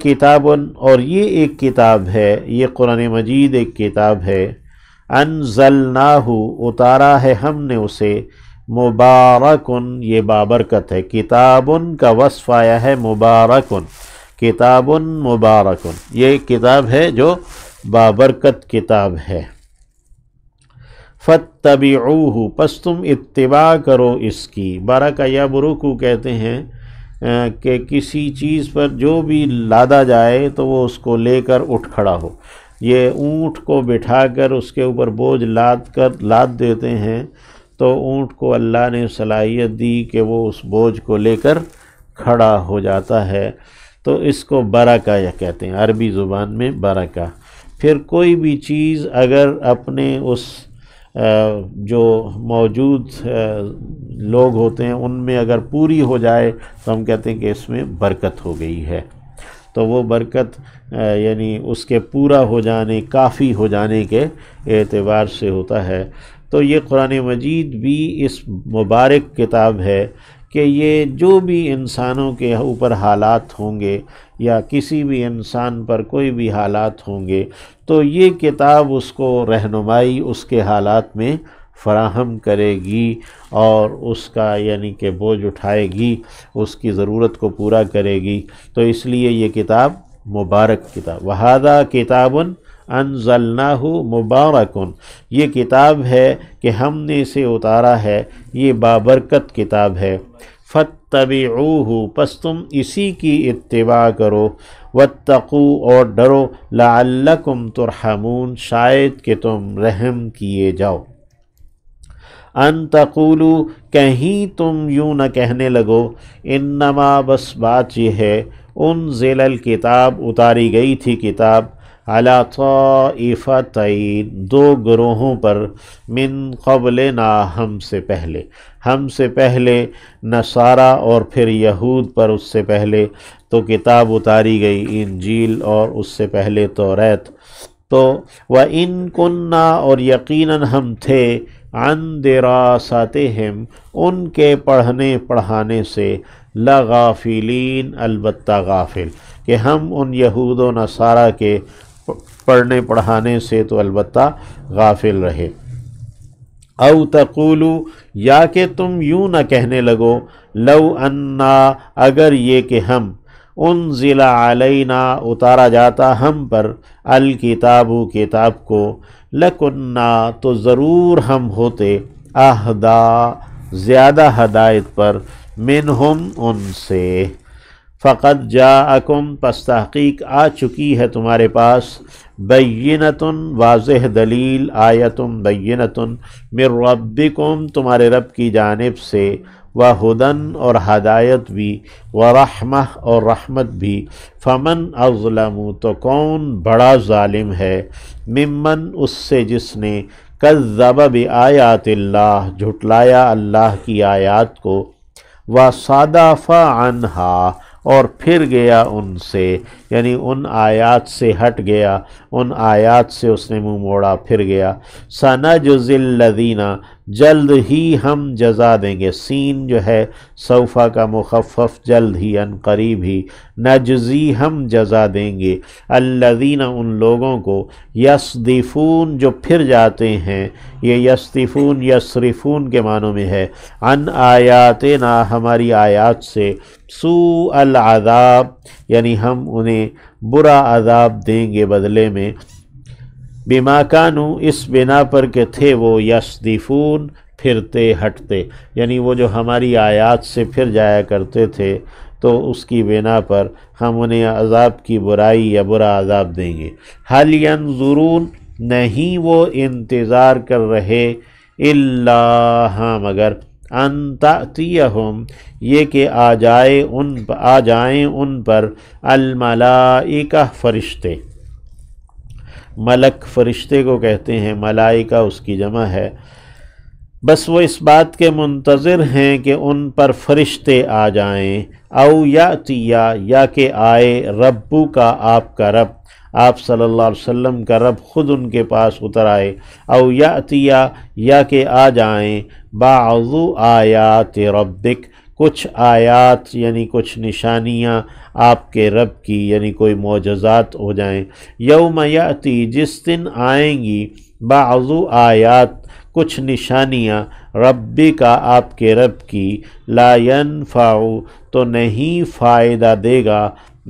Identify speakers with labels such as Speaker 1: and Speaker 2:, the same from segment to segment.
Speaker 1: کتابن، اور یہ ایک کتاب ہے، یہ قرآن مجید ایک کتاب ہے، انزلناہ اتارا ہے ہم نے اسے، مبارکن یہ بابرکت ہے، کتابن کا وصف آیا ہے مبارکن، کتابن مبارکن، یہ کتاب ہے جو بابرکت کتاب ہے۔ فاتبعوہ پس تم اتباع کرو اس کی، برکہ یبرکو کہتے ہیں کہ کسی چیز پر جو بھی لادا جائے تو وہ اس کو لے کر اٹھ کھڑا ہو۔ یہ اونٹ کو بٹھا کر اس کے اوپر بوجھ لاد دیتے ہیں تو اونٹ کو اللہ نے صلاحیت دی کہ وہ اس بوجھ کو لے کر کھڑا ہو جاتا ہے، تو اس کو برکہ یا کہتے ہیں عربی زبان میں برکہ۔ پھر کوئی بھی چیز اگر اپنے اس جو موجود لوگ ہوتے ہیں ان میں اگر پوری ہو جائے تو ہم کہتے ہیں کہ اس میں برکت ہو گئی ہے، تو وہ برکت یعنی اس کے پورا ہو جانے، کافی ہو جانے کے اعتبار سے ہوتا ہے۔ تو یہ قرآن مجید بھی اس مبارک کتاب ہے کہ یہ جو بھی انسانوں کے اوپر حالات ہوں گے یا کسی بھی انسان پر کوئی بھی حالات ہوں گے تو یہ کتاب اس کو رہنمائی اس کے حالات میں فراہم کرے گی اور اس کا یعنی کہ بوجھ اٹھائے گی، اس کی ضرورت کو پورا کرے گی، تو اس لیے یہ کتاب مبارک کتاب۔ وَهَذَا كِتَابٌ أَنزَلْنَاهُ مُبَارَكٌ، یہ کتاب ہے کہ ہم نے اسے اتارا ہے، یہ بابرکت کتاب ہے۔ فَاتَّبِعُوهُ پس تم اسی کی اتباع کرو، وَاتَّقُوا اور ڈرو، لَعَلَّكُمْ تُرْحَمُونَ شاید کہ تم رحم کیے جاؤ۔ ان تقولوا کہیں تم یوں نہ کہنے لگو، انما بس بات یہ ہے، انزل الکتاب اتاری گئی تھی کتاب، علی طائفتین دو گروہوں پر، من قبلنا ہم سے پہلے نصارہ اور پھر یہود پر اس سے پہلے تو کتاب اتاری گئی، انجیل اور اس سے پہلے توریت۔ تو وَإِن كُنَّا اور یقیناً ہم تھے، عن دراستہم ان کے پڑھنے پڑھانے سے، لغافلین البتہ غافل، کہ ہم ان یہود و نصارہ کے پڑھنے پڑھانے سے تو البتہ غافل رہے۔ او تقولو یا کہ تم یوں نہ کہنے لگو، لو انا اگر یہ کہ ہم، انزل علینا اتارا جاتا ہم پر، الکتاب کتاب کو، لکننا تو ضرور ہم ہوتے، اہدا زیادہ ہدایت پر، منہم ان سے۔ فقد جاءکم پس تحقیق آ چکی ہے تمہارے پاس، بینۃ واضح دلیل، آیۃ بینۃ من ربکم تمہارے رب کی جانب سے، وہدن اور ہدایت بھی، ورحمہ اور رحمت بھی، فمن اظلم تو کون بڑا ظالم ہے، ممن اس سے جس نے، کذب بآیات اللہ جھٹلایا اللہ کی آیات کو، وصدف عنہا اور پھر گیا ان سے، یعنی ان آیات سے ہٹ گیا، ان آیات سے اس نے منہ موڑا پھر گیا۔ سنجزی الذین جلد ہی ہم جزا دیں گے، سین جو ہے سوفا کا مخفف، جلد ہی ان قریب ہی، نجزی ہم جزا دیں گے، الذین ان لوگوں کو، یصدفون جو پھر جاتے ہیں، یہ یصدفون یصرفون کے معنوں میں ہے، عن آیاتنا ہماری آیات سے، سوء العذاب یعنی ہم انہیں برا عذاب دیں گے بدلے میں، بما کانوا اس بنا پر کہ تھے وہ، یصدفون پھرتے ہٹتے، یعنی وہ جو ہماری آیات سے پھر جایا کرتے تھے تو اس کی بنا پر ہم انہیں عذاب کی برائی یا برا عذاب دیں گے۔ حل ینظرون نہیں وہ انتظار کر رہے، الا ہاں مگر، ان تأتیہم یہ کہ آ جائیں ان پر، الملائکہ فرشتے، ملک فرشتے کو کہتے ہیں، ملائکہ اس کی جمع ہے، بس وہ اس بات کے منتظر ہیں کہ ان پر فرشتے آ جائیں، او یاتیا یا کہ آئے، ربو کا آپ کا رب، آپ صلی اللہ علیہ وسلم کا رب خود ان کے پاس اتر آئے، او یاتیا یا کہ آ جائیں، بعض آیات ربک کچھ آیات یعنی کچھ نشانیاں آپ کے رب کی یعنی کوئی معجزات ہو جائیں۔ یوم یاتی جس دن آئیں گی بعض آیات کچھ نشانیاں ربی کا آپ کے رب کی، لا ینفع تو نہیں فائدہ دے گا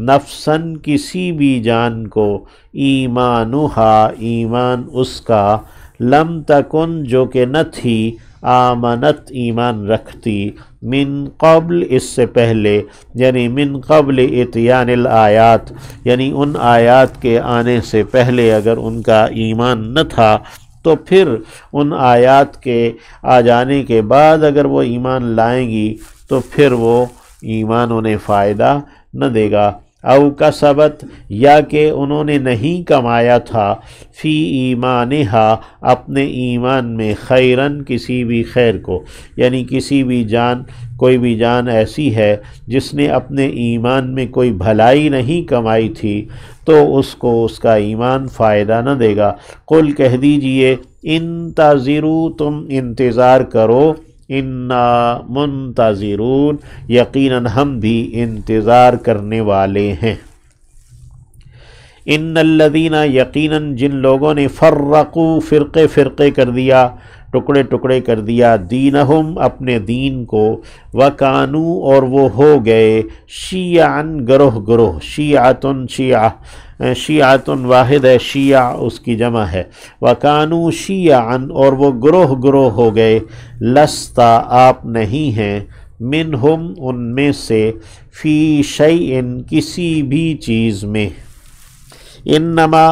Speaker 1: نفسن کسی بھی جان کو، ایمانہا ایمان اس کا، لم تکن جو کہ نہ تھی، آمنت ایمان رکھتی، من قبل اس سے پہلے، یعنی من قبل اتیان الآیات یعنی ان آیات کے آنے سے پہلے اگر ان کا ایمان نہ تھا تو پھر ان آیات کے آ جانے کے بعد اگر وہ ایمان لائیں گی تو پھر وہ ایمان انہیں فائدہ نہ دے گا۔ او کسبت یا کہ انہوں نے نہیں کمایا تھا، فی ایمانہا اپنے ایمان میں، خیرن کسی بھی خیر کو، یعنی کسی بھی جان، کوئی بھی جان ایسی ہے جس نے اپنے ایمان میں کوئی بھلائی نہیں کمائی تھی تو اس کو اس کا ایمان فائدہ نہ دے گا۔ قل کہہ دیجئے انتظروا تم انتظار کرو، انا منتظرون یقیناً ہم بھی انتظار کرنے والے ہیں۔ ان الذین یقیناً جن لوگوں نے فرقوا فرقے فرقے کر دیا، ٹکڑے ٹکڑے کر دیا، دینہم اپنے دین کو، وکانوا اور وہ ہو گئے، شیعاً گروہ گروہ، شیعتن شیعہ، شیعتن واحد ہے، شیعہ اس کی جمع ہے، وکانوا شیعاً اور وہ گروہ گروہ ہو گئے، لستا آپ نہیں ہیں، منہم ان میں سے، فی شیئن کسی بھی چیز میں، انما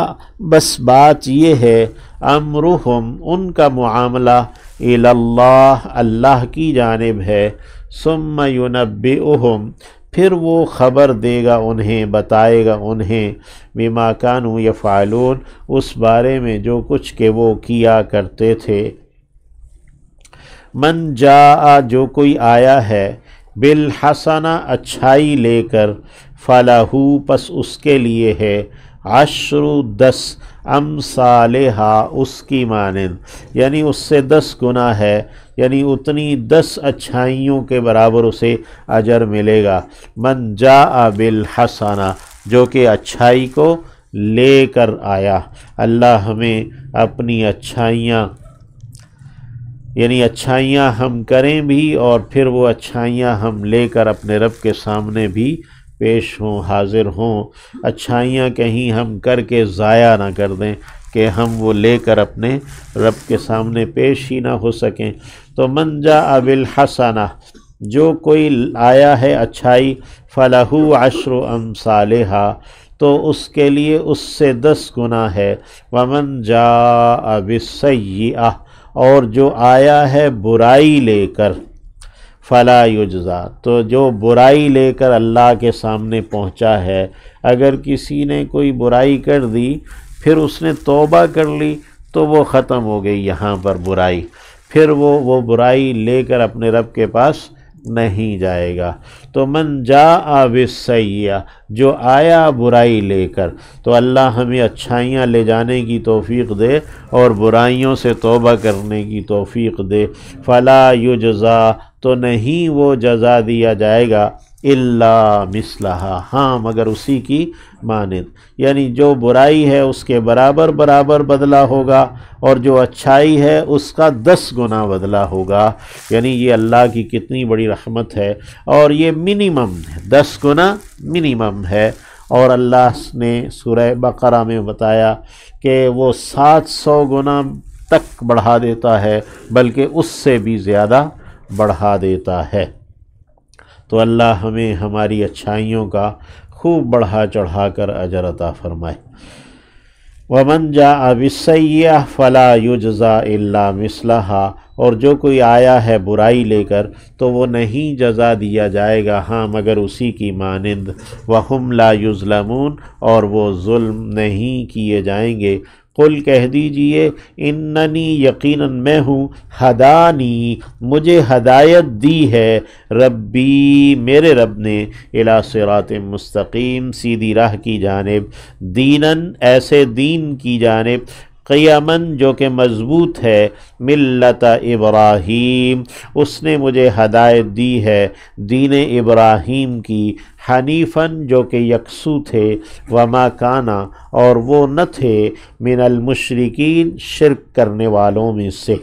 Speaker 1: بس بات یہ ہے، امرہم ان کا معاملہ، اللہ اللہ کی جانب ہے، ثم ینبئہم پھر وہ خبر دے گا انہیں، بتائے گا انہیں، بما کانوا یفعلون اس بارے میں جو کچھ کہ وہ کیا کرتے تھے۔ من جاء جو کوئی آیا ہے، بالحسنہ اچھائی لے کر، فلہ پس اس کے لیے ہے، عشر 10 امثالہا اس کی مانند، یعنی اس سے 10 گنا ہے، یعنی اتنی 10 اچھائیوں کے برابر اسے اجر ملے گا۔ من جاء بالحسنہ جو کہ اچھائی کو لے کر آیا۔ اللہ ہمیں اپنی اچھائیاں یعنی اچھائیاں ہم کریں بھی اور پھر وہ اچھائیاں ہم لے کر اپنے رب کے سامنے بھی پیش ہوں، حاضر ہوں، اچھائیاں کہیں ہم کر کے ضائع نہ کر دیں کہ ہم وہ لے کر اپنے رب کے سامنے پیش ہی نہ ہو سکیں۔ تو من جاء بالحسنہ جو کوئی آیا ہے اچھائی، فلہ عشر امثالہا تو اس کے لیے اس سے 10 گنا ہے، ومن جاء بالسیئہ اور جو آیا ہے برائی لے کر، فلا یجزا تو جو برائی لے کر اللہ کے سامنے پہنچا ہے، اگر کسی نے کوئی برائی کر دی پھر اس نے توبہ کر لی تو وہ ختم ہو گئی یہاں پر برائی، پھر وہ برائی لے کر اپنے رب کے پاس نہیں جائے گا۔ تو من جاء بالسیئہ جو آیا برائی لے کر، تو اللہ ہمیں اچھائیاں لے جانے کی توفیق دے اور برائیوں سے توبہ کرنے کی توفیق دے۔ فلا یجزا تو نہیں وہ جزا دیا جائے گا، الا مثلہا ہاں مگر اسی کی مانند، یعنی جو برائی ہے اس کے برابر برابر بدلہ ہوگا اور جو اچھائی ہے اس کا 10 گنا بدلہ ہوگا۔ یعنی یہ اللہ کی کتنی بڑی رحمت ہے، اور یہ منیمم ہے، 10 گنا منیمم ہے، اور اللہ نے سورہ بقرہ میں بتایا کہ وہ 700 گنا تک بڑھا دیتا ہے، بلکہ اس سے بھی زیادہ بڑھا دیتا ہے۔ تو اللہ ہمیں ہماری اچھائیوں کا خوب بڑھا چڑھا کر اجر عطا فرمائے۔ وَمَنْ جَاءَ بِالسَّيِّئَةِ فَلَا يُجْزَى إِلَّا مِثْلَهَا اور جو کوئی آیا ہے برائی لے کر تو وہ نہیں جزا دیا جائے گا ہاں مگر اسی کی مانند، وَهُمْ لَا يُظْلَمُونَ اور وہ ظلم نہیں کیے جائیں گے۔ قل کہہ دیجئے اننی یقیناً میں ہوں، ہدانی مجھے ہدایت دی ہے، ربی میرے رب نے، الی صراط مستقیم سیدھی راہ کی جانب، دیناً ایسے دین کی جانب، قیمن جو کہ مضبوط ہے، ملت ابراہیم اس نے مجھے ہدایت دی ہے دین ابراہیم کی، حنیفاً جو کہ یکسو تھے، وما کانا اور وہ نہ تھے، من المشرکین شرک کرنے والوں میں سے۔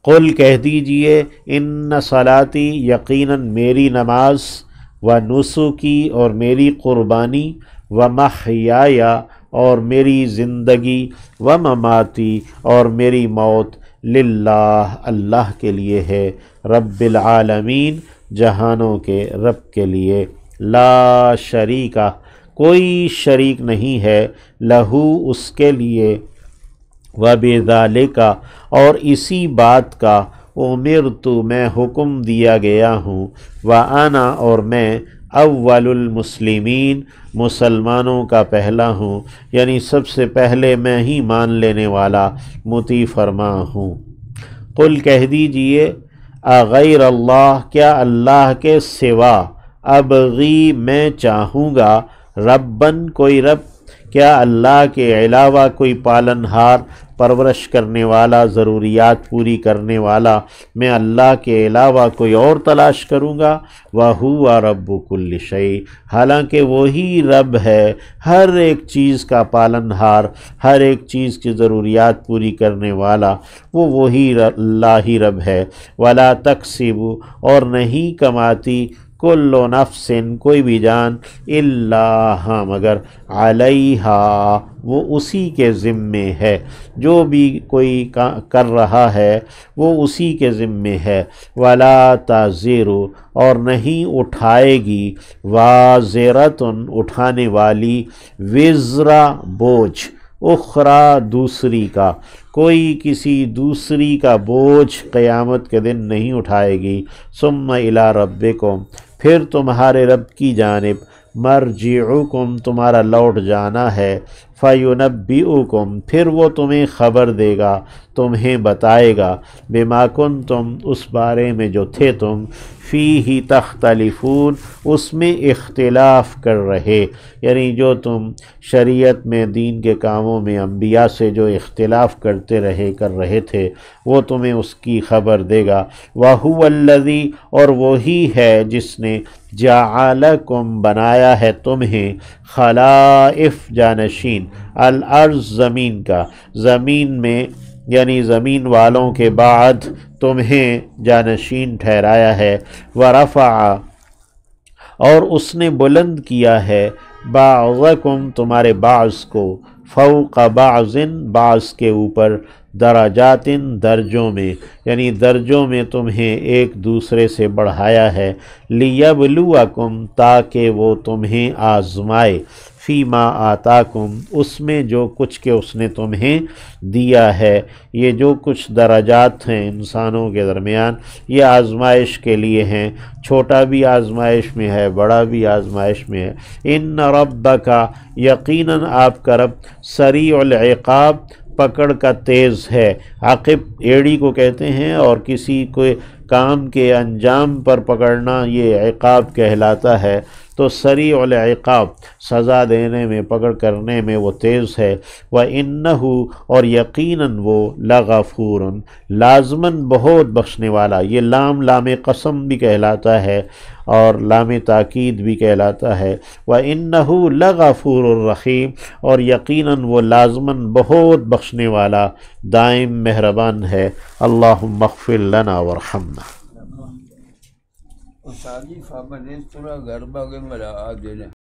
Speaker 1: قل کہہ دیجئے، ان صلاتی یقیناً میری نماز، و نسکی اور میری قربانی، و محیایا اور میری زندگی، و مماتی اور میری موت، للہ اللہ کے لیے ہے، رب العالمین جہانوں کے رب کے لیے، لا شریکہ کوئی شریک نہیں ہے، لہو اس کے لیے، وبذالک اور اسی بات کا، امرت میں حکم دیا گیا ہوں، وانا اور میں، اول المسلمین مسلمانوں کا پہلا ہوں، یعنی سب سے پہلے میں ہی مان لینے والا، مطیع فرما ہوں۔ قل کہہ دیجئے، اغیر اللہ کیا اللہ کے سوا، ابغی میں چاہوں گا، ربن کوئی رب، کیا اللہ کے علاوہ کوئی پالنہار، پرورش کرنے والا، ضروریات پوری کرنے والا، میں اللہ کے علاوہ کوئی اور تلاش کروں گا؟ وَهُوَ رَبُّ كُلِّ شَيْءٍ حالانکہ وہی رب ہے ہر ایک چیز کا پالنہار، ہر ایک چیز کی ضروریات پوری کرنے والا، وہ وہی اللہ ہی رب ہے۔ وَلَا تَكْسِبُ اور نہیں کماتی، کل نفس کوئی بھی جان، الا ہاں مگر، علیہا وہ اسی کے ذمے ہے، جو بھی کوئی کر رہا ہے وہ اسی کے ذمے ہے۔ ولا تازر اور نہیں اٹھائے گی، وازرتن اٹھانے والی، وزرا بوجھ، اخرى دوسری کا، کوئی کسی دوسری کا بوجھ قیامت کے دن نہیں اٹھائے گی۔ ثم الی ربکم پھر تمہارے رب کی جانب، مرجعکم تمہارا لوٹ جانا ہے، فینبئکم پھر وہ تمہیں خبر دے گا، تمہیں بتائے گا، بما کنتم اس بارے میں جو تھے تم، فیہ تختلفون اس میں اختلاف کر رہے، یعنی جو تم شریعت میں دین کے کاموں میں انبیاء سے جو اختلاف کر رہے تھے وہ تمہیں اس کی خبر دے گا۔ وَهُوَ الَّذِي اور وہی ہے جس نے، جَعَلَكُمْ بنایا ہے تمہیں، خلائف جانشین، الارض زمین کا، زمین میں یعنی زمین والوں کے بعد تمہیں جانشین ٹھہرایا ہے۔ وَرَفَعَ اور اس نے بلند کیا ہے، بعضکم تمہارے بعض کو، فوق بعض بعض کے اوپر، درجات درجوں میں، یعنی درجوں میں تمہیں ایک دوسرے سے بڑھایا ہے، لیبلوکم تاکہ وہ تمہیں آزمائے، فیما آتاکم اس میں جو کچھ کہ اس نے تمہیں دیا ہے۔ یہ جو کچھ درجات ہیں انسانوں کے درمیان یہ آزمائش کے لیے ہیں، چھوٹا بھی آزمائش میں ہے، بڑا بھی آزمائش میں ہے۔ ان ربک یقیناً آپ کا رب، سریع العقاب پکڑ کا تیز ہے، عاقب ایڑی کو کہتے ہیں، اور کسی کو کام کے انجام پر پکڑنا یہ عقاب کہلاتا ہے، تو سریع العقاب سزا دینے میں، پکڑ کرنے میں وہ تیز ہے۔ وَإِنَّهُ اور یقیناً وہ، لغفور لازماً بہت بخشنے والا، یہ لام قسم بھی کہلاتا ہے اور لام تاکید بھی کہلاتا ہے۔ وَإِنَّهُ لَغَفُورٌ الرحیم اور یقیناً وہ لازماً بہت بخشنے والا، دائم مہربان ہے۔ اللہم اغفر لنا وارحمنا۔
Speaker 2: شادی فابن اس طرح گربہ کے ملا